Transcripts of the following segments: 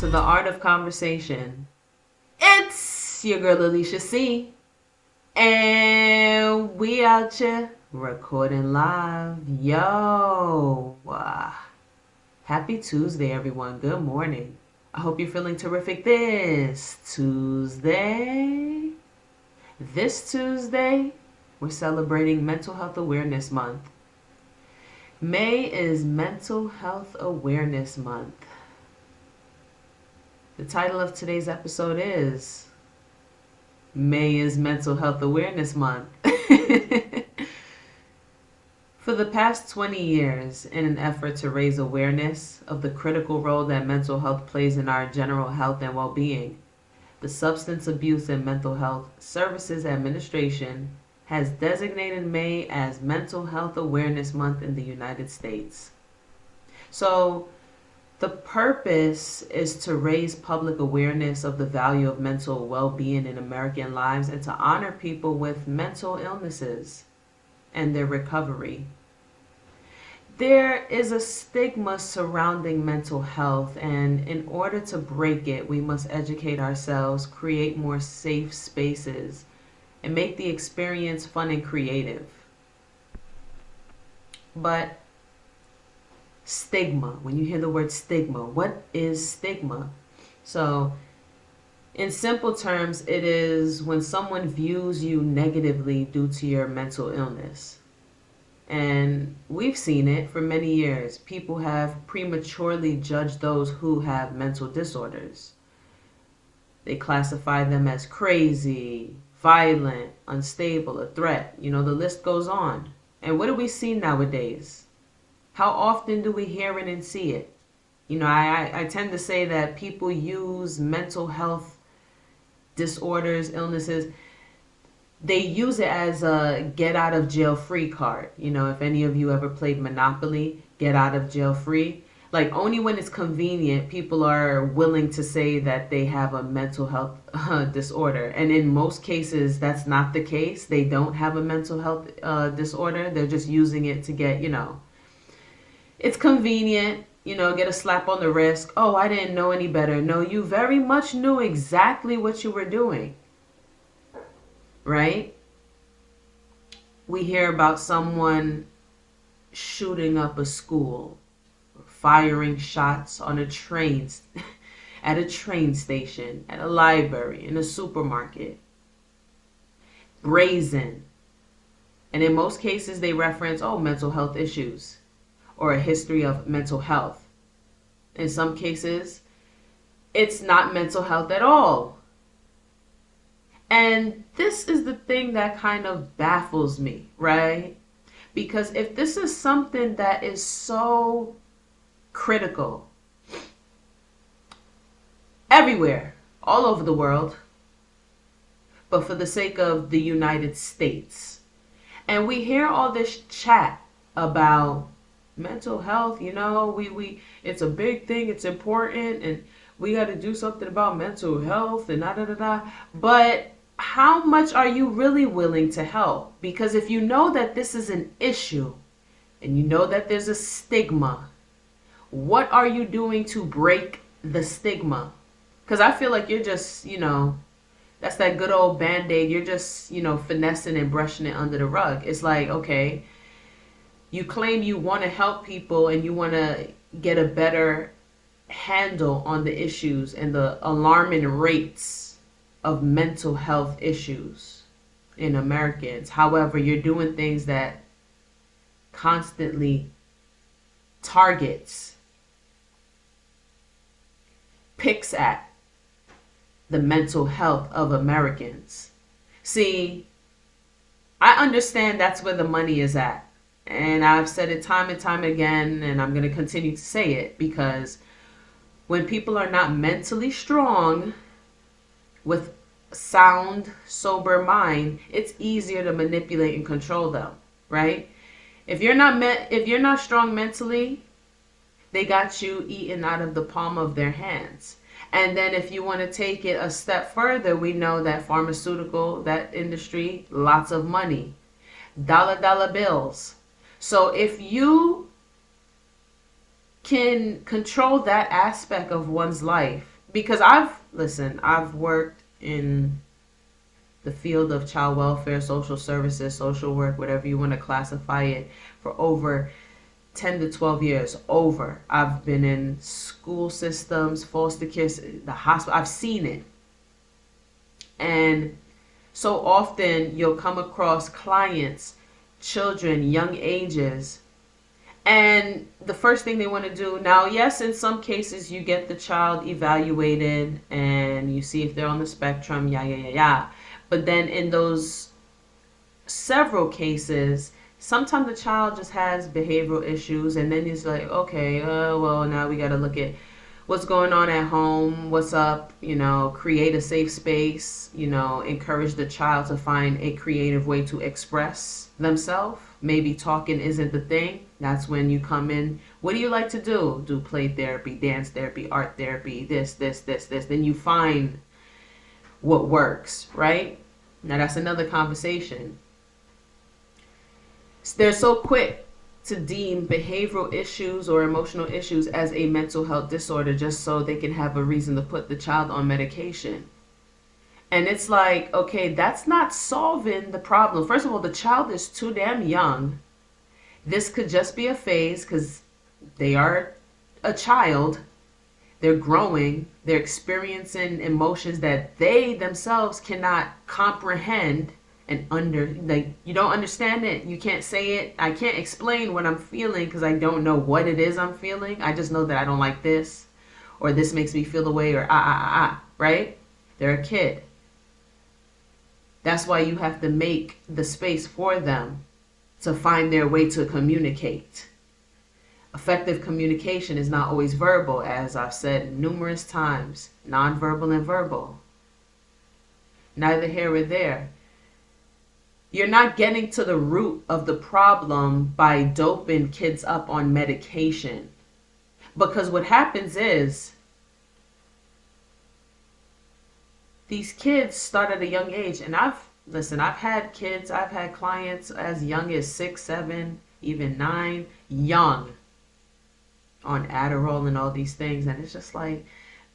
to the Art of Conversation. It's your girl Alicia C. And we out here recording live. Yo. Happy Tuesday, everyone. Good morning. I hope you're feeling terrific this Tuesday. This Tuesday, we're celebrating Mental Health Awareness Month. May is Mental Health Awareness Month. The title of today's episode is May is Mental Health Awareness Month. For the past 20 years, in an effort to raise awareness of the critical role that mental health plays in our general health and well-being, the Substance Abuse and Mental Health Services Administration has designated May as Mental Health Awareness Month in the United States. So, the purpose is to raise public awareness of the value of mental well-being in American lives and to honor people with mental illnesses and their recovery. There is a stigma surrounding mental health, and in order to break it, we must educate ourselves, create more safe spaces, and make the experience fun and creative. But stigma, when you hear the word stigma, what is stigma? So, in simple terms, it is when someone views you negatively due to your mental illness. And we've seen it for many years. People have prematurely judged those who have mental disorders. They classify them as crazy, violent, unstable, a threat. The list goes on. And what do we see nowadays? How often do we hear it and see it? I tend to say that people use mental health disorders, illnesses, they use it as a get out of jail free card. If any of you ever played Monopoly, get out of jail free. Like, only when it's convenient, people are willing to say that they have a mental health disorder. And in most cases, that's not the case. They don't have a mental health disorder. They're just using it to get, it's convenient, get a slap on the wrist. Oh, I didn't know any better. No, you very much knew exactly what you were doing. Right? We hear about someone shooting up a school, firing shots on a train, at a train station, at a library, in a supermarket. Brazen. And in most cases, they reference, mental health issues or a history of mental health. In some cases, it's not mental health at all. And this is the thing that kind of baffles me, right? Because if this is something that is so critical everywhere, all over the world, but for the sake of the United States, and we hear all this chat about mental health, it's a big thing, it's important, and we got to do something about mental health and but how much are you really willing to help? Because if you know that this is an issue and you know that there's a stigma, what are you doing to break the stigma? Because I feel like you're just, that's that good old Band-Aid. You're just, finessing and brushing it under the rug. It's like, okay, you claim you want to help people and you want to get a better handle on the issues and the alarming rates of mental health issues in Americans. However, you're doing things that constantly picks at the mental health of Americans. See, I understand that's where the money is at. And I've said it time and time again, and I'm going to continue to say it, because when people are not mentally strong with sound, sober mind, it's easier to manipulate and control them, right? If you're not strong mentally, they got you eaten out of the palm of their hands. And then if you want to take it a step further, we know that that industry, lots of money, dollar bills. So if you can control that aspect of one's life. Because I've worked in the field of child welfare, social services, social work, whatever you want to classify it, for over 10 to 12 years. I've been in school systems, foster care, the hospital. I've seen it. And so often you'll come across clients, children, young ages, and the first thing they want to do now, yes, in some cases you get the child evaluated and you see if they're on the spectrum, yeah. But then in those several cases, sometimes the child just has behavioral issues, and then it's like, okay, well, now we got to look at what's going on at home, what's up, create a safe space, encourage the child to find a creative way to express themselves. Maybe talking isn't the thing. That's when you come in. What do you like to do? Do play therapy, dance therapy, art therapy, this. Then you find what works, right? Now that's another conversation. They're so quick to deem behavioral issues or emotional issues as a mental health disorder just so they can have a reason to put the child on medication. And it's like, okay, that's not solving the problem. First of all, the child is too damn young. This could just be a phase because they are a child. They're growing. They're experiencing emotions that they themselves cannot comprehend and you don't understand it. You can't say it. I can't explain what I'm feeling because I don't know what it is I'm feeling. I just know that I don't like this, or this makes me feel the way, or right? They're a kid. That's why you have to make the space for them to find their way to communicate. Effective communication is not always verbal, as I've said numerous times. Nonverbal and verbal. Neither here or there. You're not getting to the root of the problem by doping kids up on medication. Because what happens is, these kids start at a young age. And I've had kids, I've had clients as young as 6, 7, even 9, young, on Adderall and all these things. And it's just like,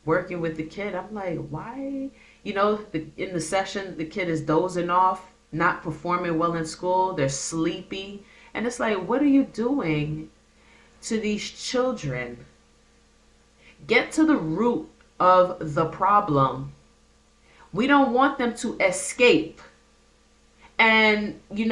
working with the kid, I'm like, why? In the session, the kid is dozing off, not performing well in school, they're sleepy. And it's like, what are you doing to these children? Get to the root of the problem. We don't want them to escape. And, in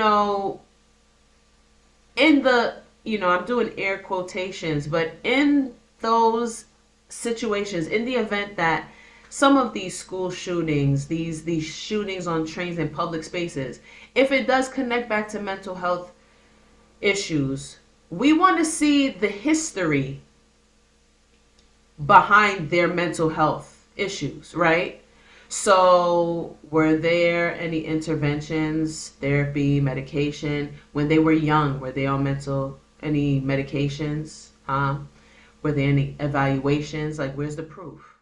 the, I'm doing air quotations, but in those situations, in the event that some of these school shootings, these shootings on trains and public spaces, if it does connect back to mental health issues, we want to see the history behind their mental health issues, right? So were there any interventions, therapy, medication when they were young? Were they on any medications? Were there any evaluations? Like, where's the proof?